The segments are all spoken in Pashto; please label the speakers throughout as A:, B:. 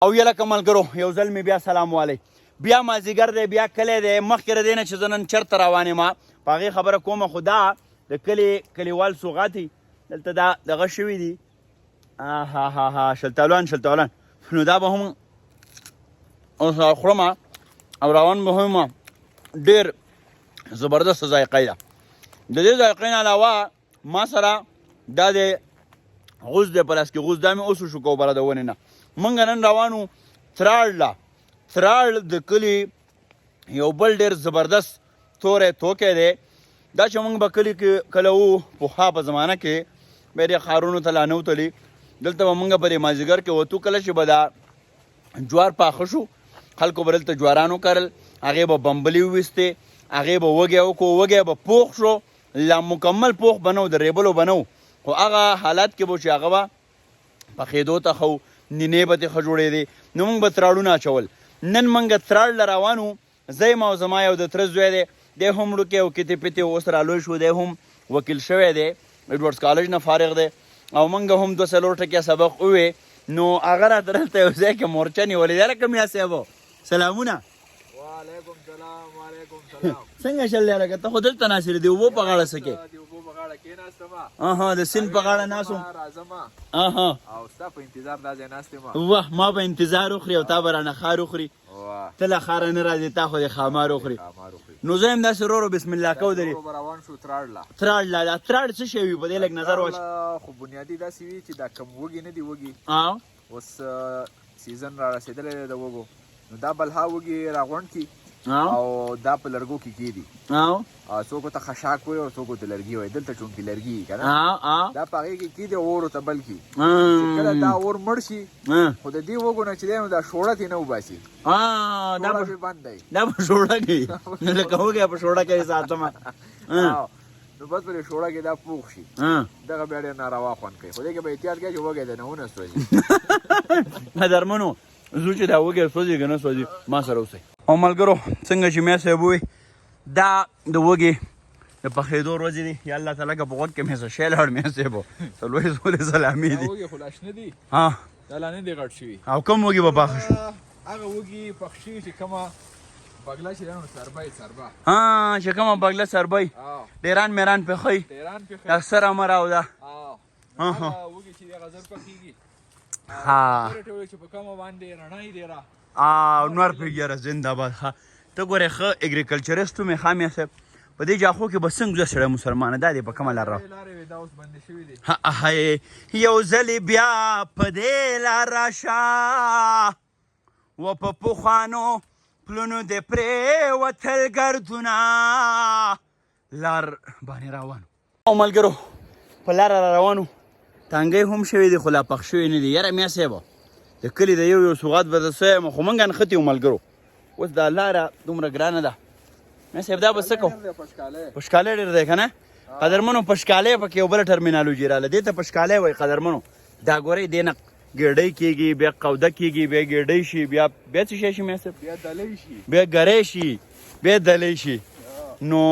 A: او یلکه ملګرو یو ځل مې بیا سلام والی بیا مازدیګر دی بیا کلی دی مخکې له دې نه چې زه نن چېرته روان یم په هغې خبره کومه خو دا د کلیوال سوغاتې دلته دا دغه شوي دي ها شلتالوان نو دا به هم اوس خورم او روان به هم ډېر زبردست ذایقه ده د دې ذایقې نه علاوه ما سره دا د غوز دی په لاس کې غوز دا مې اوس وشو کوبره د ونې نه موږ نن روانو تراړ د کلي یو بل ډېر زبردست توری توکی دی دا چې موږ به کلي کې کله وو پخوا په زمانه کې بیا دې ښارونو ته لا نه وتلي دلته به موږ په دې مازدیګر کې وتو کله چې به دا جوار پاخه شو خلکو به دلته جواران وکرل هغې به بمبلي وویستې هغې به وږی وکړو وږی به پوخ شو لا مکمل پوخ به نه و د ریبلو به نه و خو هغه حالت کې به چې هغه به پخېدو ته ښه نینې به ترې ښه جوړېدې نو موږ به تراړونه اچول نن موږ تراړ له روان وو زه یم او زما یو د تره زوی دی دی هم وړوکی او کتې پتې اوس رالوی شو دی هم وکیل شوی دی ایډورډز کالج نه فارغ دی او موږ هم 2 څلور ټکیه سبق ووې نو هغه راته دلته یو ځای کې مورچه نیولې دی لکه میا صاحبو سلامونه
B: وعلیکم سلام وعلیکم سلام
A: څنګه چل دی لکه ته خو دلته ناست یې د اوبو په غاړه څه کې د سیند په غاړه ناست وم
B: او ستا په انتظار دا ځای ناست یم
A: واه ما به انتظار وخوري او تا به رانه خار وخوري ته له خاره نه راځې تا خو د خامار وخوري نو زه یم داسې ورو بسم الله کو درې
B: روان شو تراړ
A: لا دا تراړ څه شی وي په دې لږ نظر واچ
B: خو بنیادي داسې وي چې دا کم وږي نه دي وږي اوس سیزن را رسېدلی دی د وږو نو دا بلها وږي راغونډ کي او دا په لرګو کې کېدي څوک ته خشاک وایي او څوک ته لرګي وایي دلته چونکې لرګي وي که نه دا په هغې کې کېدي اور ورته بل کي کله دا اور مړ شي خو د دې وږو نه چې دی نو دا شوړه ترې نه وباسي
A: دا به
B: بند دی
A: دا به شوړه کوي نو لکه وږی په شوړه کې ساتمه
B: نو بس پرې شوړه کې دا پوخ شي دغه بیا ډېر ناروا خوند کوي خو دې کې به احتیاط کوي چې وږی دی نه ونه سوځي
A: قدرمنو زو چې دا وږی سوځي که نه سوځي ما سره اوسئ او ملګرو څنګه چې میا صاحب ووایي دا د وږې د پخېدو ورځې دي یا الله تعالی که په غوږ کې مې څه شی لاړ میا صاحب څلوېښت سولې سلامي دي
B: وږي خو لا شنه دي دا لا نه دي غټ شوي
A: او کوم وږي به پاخه شو
B: هغه وږي پخ شوي چې کومه بګله چې نو سربای
A: چې کومه بګله سربای ډیران میران پې ښی اکثر امر او دا
B: وږي چې دغه زر پخېږي چې په کومه باندې رڼا یې ډېره
A: نور پرېږدي زنده باد ښه ته ګورې ښه اګریکلچرست ومې ښه میا صاحب په دې جاخو کې به څنګه زه سړی مسلمانه دا دې په کومه لار را یو ځلې بیا په دې لار راشه و په پخوانو پلونو دې پرېوتل ګردونه لار باندې روانو او ملګرو په لاره را روانو ټانګۍ هم شوي دي خو لا پخ شوي نه دي یاره میا صاحبه د کلي د یو سوغات به زه څه یم خو موږ نښتي یو ملګرو اوس دا لاره دومره ګرانه ده میا صاحب دا به څه کوو پشکالی ډېر دی که نه قدرمنو پشکالی پکې یو بله ټرمینالوجي راله دې ته پشکالی وایي قدرمنو دا ګورئ دې نه ګېډۍ کېږي بیا قوده کېږي بیا ګېډۍ شي بیا څه شی شي میا صاحب بیا ګری شي بیا دلی شي نو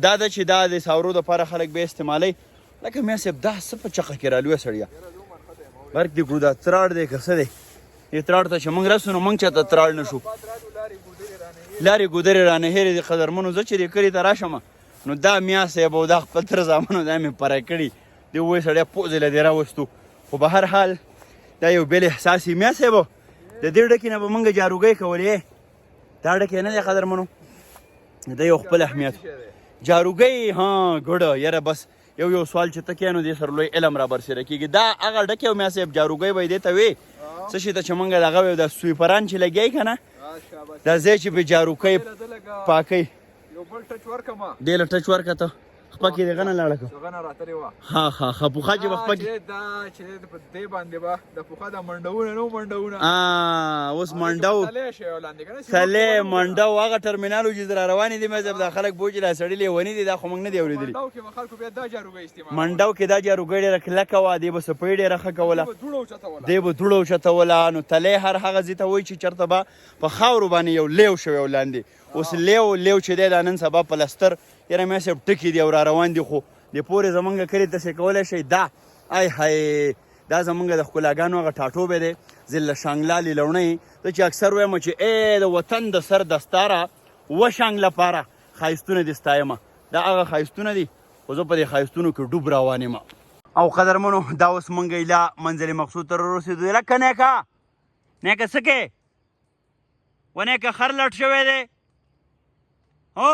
A: دا ده چې دا د ساورو دپاره خلک بیا استعمالوي لکه میا صاحب دا څه په چقه کې رالویه سړیه برک دې کړو دا تراړ دی که څه دی دې تراړ ته چې موږ رسو نو موږ چاته تراړ نه شو لارې ګودرې رانه هېرې دي قدرمنو زه چې دې کلي ته راشم نو دا میا صاحب او دا خپل تر زامنو دا مې پره کړي دې ووایي سړی پوځې له دې راوستو خو به هر حال دا یو بل احساس وي میا صاحب د دې ډکې نه به موږ جاروګۍ کولې دا ډکې نه دی قدرمنو دا یو خپل اهمیت جاروګۍ ګوډه یاره بس یو سوال چې ته کې نو دې سره لوی علم را برسېره کېږي دا هغه ډکې میا صاحب جاروګۍ به یې دې ته وې څه شي ته چې موږ دغه وی دا سویپران چې لګیایي که نه دا ځای چې پې جاروکۍ پاکوي دې له ټچ ورکه ته خپه کې دغه نه لاړه کړه ښه پوښه چې به خپه کې اوس منډو تلې منډو هغه ټرمینالوجي را روانې دي مذهب دا خلک بوجي را سړي لیوني دي دا خو موږ نه دي اورېدلي منډو کې دا جاروګۍ ډېره کلکه وه دې به سپۍ ډېره ښه کوله دې به دوړه اوچتوله نو تلې هر هغه ځای ته وایي چې چېرته به په خاورو باندې یو لیو شوی او لاندې اوس لیو چې دی دا نن سبا پلستر یاره میا صاحب ټکي دي او را روان دي خو دې پورې زمونږ کلي ته کولی شئ دا ای هی دا زمونږ د ښکلاګانو هغه ټاټوبی دی ځله شانګلالې لوڼۍ زه چې اکثر وایم چې ای د وطن د سر دستاره وشانګ لپاره ښایستونه دې ستایمه دا هغه ښایستونه دي خو زه په دې ښایستونو کې ډوب روان یم او قدرمنو دا اوس موږ ایله منزل مقصود ته رارسېدو لکه نیکه نیکه څه کې و نیکه خر لټ شوی دی هو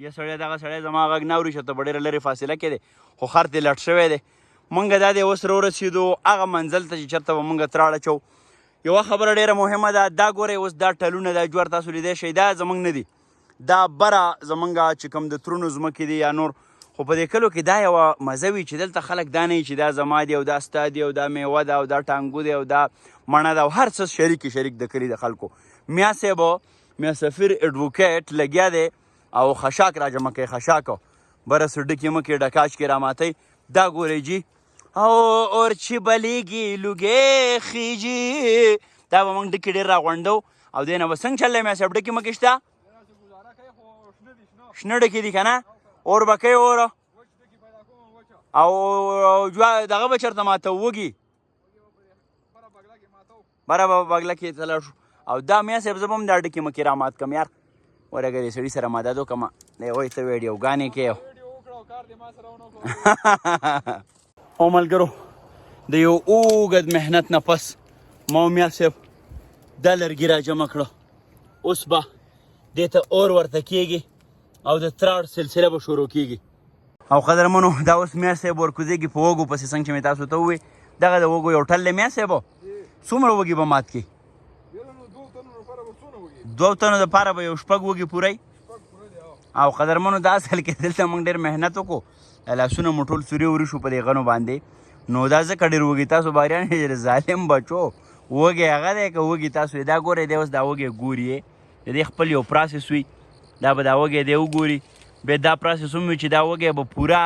A: یا سړی دغه سړی زما غږ نه اوري شته په ډېره لرې فاصله کې دی خو خر ترې لټ شوی دی موږ دا دی اوس رارسېدو هغه منزل ته چې چېرته به موږ تراړ اچو یوه خبره ډېره مهمه ده دا ګورئ اوس دا ټلونه دا جوړ تاسو لیدی شئ دا زموږ نه دي دا بره زموږ چې کوم د ترونو ځمکې دي یا نور خو په دې کلو کې دا یوه مزه وي چې دلته خلک دا نه وي چې دا زما دی او دا ستا دی او دا میوه ده او دا ټانګو دی او دا مڼه ده او هر څه شریک د کلي د خلکو میا صاحب میا سفیر اډوکیټ لګیا دی او خشاک راجمع کوي خشاک بره سډکې مکې ډکاش کې راماتی دا ګورئ جي او اور چې بلیږي لوګې خیجي دا به موږ ډکې ډېر راغونډو او دې نه به څنګه چل دی میا صاحب ډکې مکې شته شنه ډکې دي که نه اور به کوي اور او دغه به چېرته ماته وږي بره به بګله کې تلاړ شو او دا میا صاحب زه به هم دا ډکې مکې رامات کړم یار ورګه دې سړي سره مدد وکړم دی وایي ته ویډیوګانې کوې او ملګرو د یو اوږد محنت نه پس ما او میا صاحب دا لرګي را جمع کړه اوس به دې ته اور ورته کېږي او د تراړ سلسله به شروع کېږي او قدرمنو دا اوس میا صاحب ورکوزېږي په وږو پسې څنګه چې مې تاسو ته ووایي دغه د وږو یو ټل دی میا صاحب څومره وږي به مات کړي 2 تنو دپاره به یو 6 وږي پوری او قدرمنو دا اصل کې دلته موږ ډېر محنت وکړو لاسونه مو ټول سوري وري شو په دې غنو باندې نو دا ځکه ډېر وږي تاسو باریان ظالم بچو وږی هغه دی که وږي تاسو دا ګورئ دی اوس دا وږی ګوري د دې خپل یو پراسس وي دا به دا وږی دی وګوري بیا دا پراسس هم وي چې دا وږی به پوره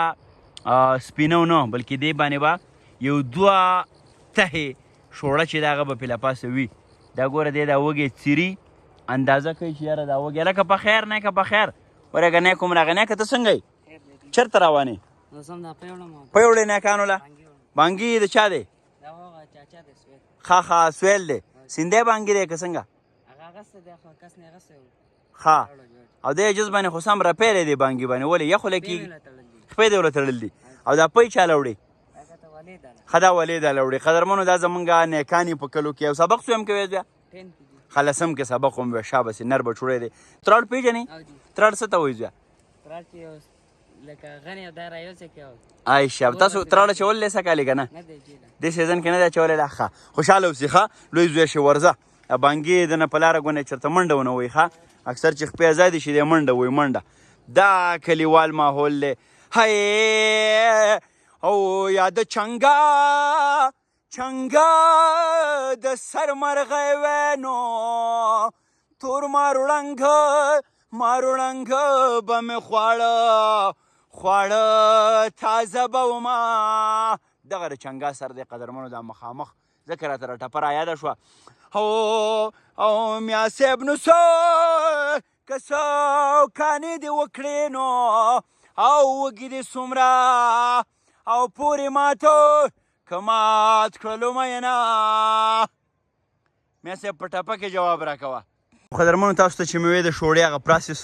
A: سپینه نه بلکې دې باندې به یو 2 تهې شوړه چې د هغه به پې له پاسه وي دا ګوره دی دا وږی څیري اندازه کوي چې یاره دا وږی لکه په خیر نه که په خیر ورېږه نیک عمر هغه نیکه ته څنګه یې چېرته روانې پیوړې نیکانو له بانګي د چا دی ښه سویل دی سیندی بانګي دی که څنګه ښه او دی جز باندې خو سم رپیلی دی بانګي باندې ولې یخ وله کېږي خپې دی وله تړل دي او دا پی چا لوړې ښه دا ولې دا لوړې قدرمنو دا زمونږ نیکانې په کلو کې یو سبق سو هم کوې بیا خلصم کې سبق هم بیا شابسې نر به چوړی دی تراړ پېژنې تراړ څه ته وایي بیا عایشه تاسو تراړه چوللی څه کالې که نه دې سیزن کې نه دی اچولی دا ښه خوشحاله اوسې ښه لوی زوی شي ورځه بانګي د نه په لاره ګونې چېرته منډه ونه وایي ښه اکثر چې خپې ازادې شي دی منډه وایي منډه دا کلیوال ماحول دی هی او یا د چنګا د سر مرغی وینو تور ماروړنګ به مې خواړه تازه به وما دغه د چنګا سر دی قدرمنو دا مخامخ ځکه راته راټپه رایاده شوه او میا صاحب نو څو که څوکانې دې وکړې نو او وږي دې څومره او پورې ماتو که مات کړلو مینه میا صاحب په ټپه کې جواب راکوه قدرمنو تاسو ته چې مې وې د شوړې هغه پراسس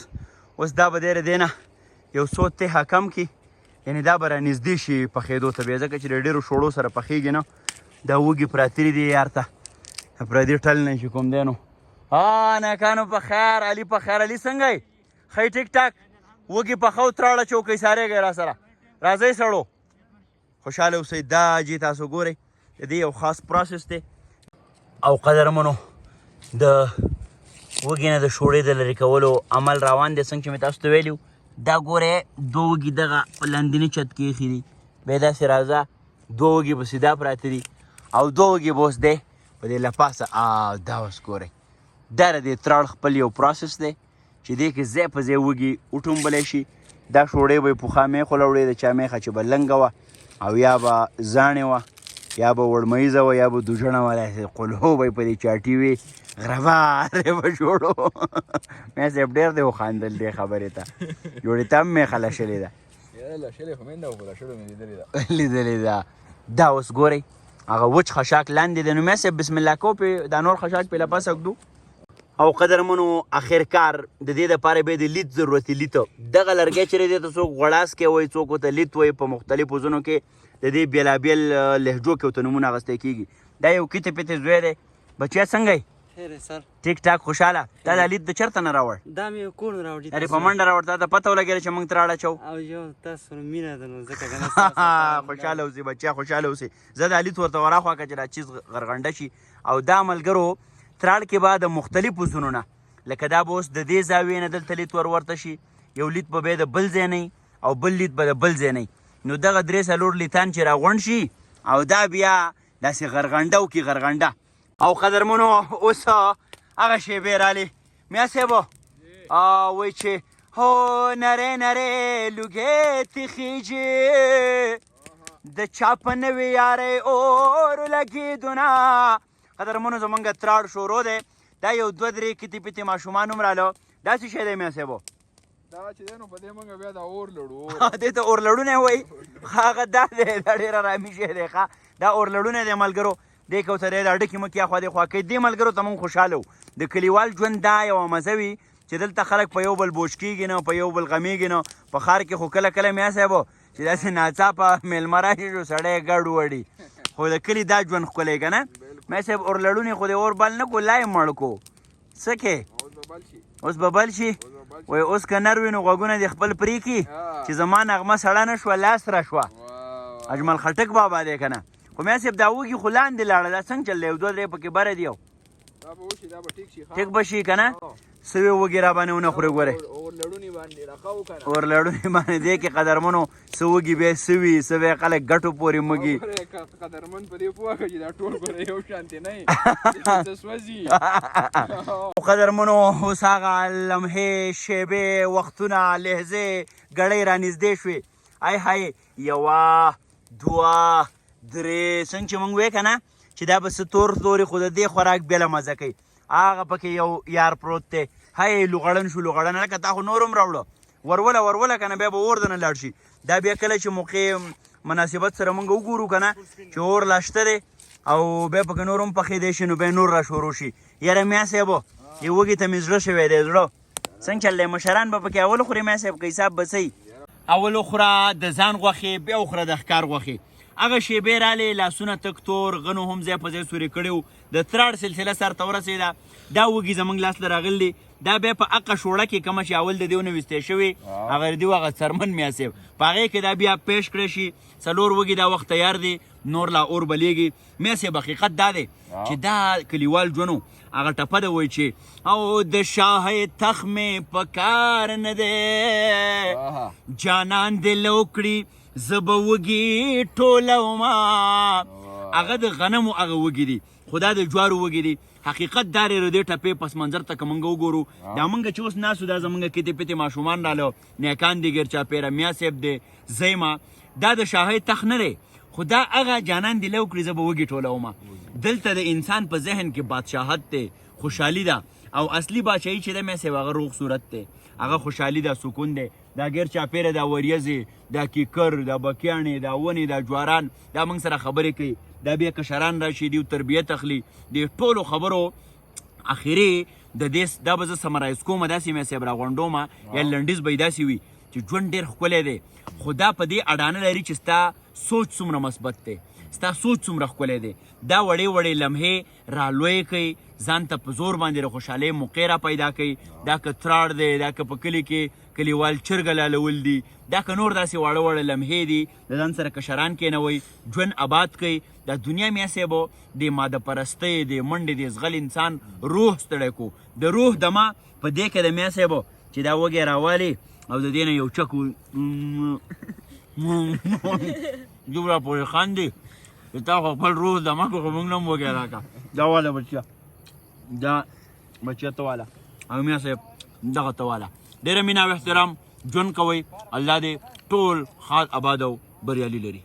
A: اوس دا به دی نه یو څو تهه کم کړي یعنې دا به رانږدې شي پخېدو ته بیا ځکه چې د ډېرو شوړو سره پخېږي نه دا وږي پراتري دي یار ته پردي ټل نه چې کوم دی نو نیکانو په خیر علي په خیر علي څنګه یې ښی ټیک ټاک وږي پخو تراړه چوکۍ سارېږئ را سره راځئ سړو خوشحاله اوسئ دا جي تاسو ګورئ د دې یو خاص پروسس دی او قدرمنو د وږي نه د شوړې د لرې کولو عمل روان دی څنګه چې مې تاسو ته ویلي دا ګورئ 2 وږي دغه په لاندیني چت کې ایښي دي بیا داسې راځه 2 وږي به سیده پراته دي او 2 وږي به اوس دی په دې له پاسه دا اوس ګورئ دا د دې تراړ خپل یو پروسس دی چې دې کې ځای په ځای وږي وټومبلی شي دا شوړې به یې پوخا میخ ولوړې د چا میخه چې به لنګه وه او یا به زاڼې وه یا به وړمیزه وه یا به دوجڼه وه داسې قلهو به یې په دې چاټي وي غربارې به جوړو میا صاحب ډېر دی وخاندل دې خبرې ته جوړې ته هم میخه لشلې ده لیدلې ده دا اوس ګورئ هغه وچ خشاک لاندې دی. نو میا صاحب بسم الله کو پې دا نور خشاک پې لپس اږدو. او قدرمنو اخر کار د دې دپاره به د لیت ضرورت لیت. دغه لرګی چې دی ته څوک غوړاس کې وایي، څوک ورته لیت وایي. په مختلفو ځونو کې د دې بېلابېل لهجو کې ورته نومونه اخیستی کېږي. دا یو کیته پیته زوی دی. بچیا څنګه یې؟
C: خیر سر.
A: ټیک ټاک خوشحاله. تا دا لید د چېرته نه راوړ؟
C: دا مې کور نه راوړي.
A: ارې په منډه راوړ. تا ته پته ولګېده چې موږ ته راړه چو؟
C: او یو تاسو سره مینه ده نو ځکه که نه
A: خوشحاله اوسې بچیا، خوشحاله اوسې. زه دا لید ورته وراخوا که چې دا چیز غرغنډه شي. او دا ملګرو تراړ کې به د مختلفو ځونو نه، لکه دا به اوس د دې زاویې نه دلته لید ورته شي، یو لید به بیا د بل ځای نه او بل لید به د بل ځای نه. نو دغه درې څلور لیتان چې راغونډ شي او دا بیا داسې غرغنډه وکړي غرغنډه. او قدرمنو اوس هغه شیبې رالی میا صاحبو وایي چې هو نرې نرې لوګې تخیږي د چا په نوې یارۍ اور لګېدونه. قدرمنو زمونږ تراړ شروع دی. دا یو دوه درې کتې پتې ماشومان هم راله. دا څه شی دی میا صاحبو؟
B: دا چې دی نو په دې موږ بیا د اور لړو.
A: دې ته اور لړونه وایي. هغه دا دی، دا ډېر ارامي شی دی. ښه دا اور لړونه دی ملګرو. دې که ورته دی دا ډکې مکې اخوا دې خوا کوي. دې ملګرو ته مونږ خوشحاله وو. د کلیوال ژوند دا یوه مزه وي چې دلته خلک په یو بل بوج کېږي نه، په یو بل غمیږي نه. په ښار کې خو کله کله میا صاحبو چې داسې ناڅاپه میلمه راشي نو سړی یې ګډ وړي. خو د کلي دا ژوند ښکلی که نه میا صاحب؟ اور لړونې خو دې اور بل نه کو، لا یې مړ کو. څه کې اوس به بل شي. وایي اوس که نر وي نو غوږونه دې خپل پرې کړي چې زما نغمه سړه نه شوه لاس را شوه. اجمل خټک بابا دی که نه؟ خو میا صاحب دا وږي خو لاندې لاړه. دا څنګه چل دی؟ یو دوه درې پکې بره دي. ټیک به شي که نه؟ سوي وږي را باندې ونه خورې ګورې. اور لړونې باندې دی کې قدرمنو څه وږي بیا سوي څه بیا خلک ګټو پورې مږي.
B: قدرمن په دې پوهه چې دا ټول ګوره یو شانتې نه سوځي.
A: قدرمنو اوس هغه لمحې شیبې وختونه لحظې ګړۍ رانږدې شوې. ای های یوه دوه درې څنګه چې موږ وایو که نه چې دا به څه تور تورې خو د دې خوراک بېله مزه کوي. هغه پکې یو یار پروت دی. هی لوغړن شو لوغړن لکه تا خو نور هم راوړه وروله که نه بیا به اور د نه لاړ شي. دا بیا کله چې موقع مناسبت سره موږ وګورو که نه چې اور لا شته دی او بیا پکې نور هم پخېدی شي نو بیا نور را شروع شي. یاره میا صاحبو یو وږي ته مې زړه شوی دی. زړه څنګه چل دی؟ مشران به پکې اول خوري میا صاحب که حساب به صحیح؟ اول وخوره د ځان غوښې، بیا وخوره د ښکار غوښې. هغه شیبې رالې لاسونه تک تور، غنو هم ځای په ځای سوري کړي وو. د تراړ سلسله سر ته ورسېده. دا وږي زموږ لاس ته راغلي دي. دا بیا په اقه شوړه کې کومه چې اول د دې ونه ویستې شوې هغه د دې هغه څرمن میا صاحب په هغې کې دا بیا پیش کړی شي. څلور وږي دا وخت تیار دی، نور لا اور بلیږي. میا صاحب حقیقت دا دی چې دا کلیوال ژوند هغه ټپه ده وایي چې او د شاه تخ مې په کار نه دی جانان دې لو کړي زه به وږي ټولومه. هغه د غنمو هغه وږي دي، خو دا د جوارو وږي دي. حقیقت دا دی د دې ټپې پس منظر ته که موږ وګورو دا موږ چې اوس ناستو دا زموږ کتې پتې ماشومان راله نیکان دي ګیر چاپېره میا صاحب دی زیمه. دا د شاهۍ تخ نه دی خو دا هغه جانان دې لو کړي زه به وږي ټولومه. دلته د انسان په ذهن کې بادشاهت دی، خوشحالي ده. او اصلي بادشاهي چې ده میا صاحب هغه روغ صورت دی، هغه خوشحالي ده، سکون دی. دا ګیر چاپېره دا وریځې، دا کیکر، دا بکیاڼې، دا ونې، دا جواران دا موږ سره خبرې کوي. دا بیا کشران راشي دیو تربیت اخلي. د ټولو خبرو اخري د دې دا به زه سمرایز کومه داسې میا صاحب راغونډومه یا لنډیز به یې داسې وي چې ژوند ډېر ښکلی دی خو دا په دې اډانه لري چې ستا سوچ څومره مثبت دی، ستا سوچ څومره ښکلی دی. دا وړې وړې لمحې رالوی کوي، ځان ته په زور باندې د خوشحالۍ موقع را پیدا کوي. دا که تراړ دی، دا که په کلي کې کلیوال چرګه لالول دي، دا که نور داسې واړه واړه لمحې دي د ځان سره کشران کېنوئ، ژوند آباد کوي. دا دنیا میا صاحبو د ماده پرستۍ د منډې د زغل انسان روح ستړی کو. د روح دمه په دې کې د میا صاحبو چې دا وږی راوالي او د دې نه یو چک دومره پورې خاندي چې تا خو خپل روح دمه کو خو موږ نه هم وږی راکړه. دا واله بچیا، دا بچیا ته واله او میا صاحب دغه ته واله. ډېره مینه او احترام ژوند کوئ. الله دې ټول ښاد آباد او بریالي لري.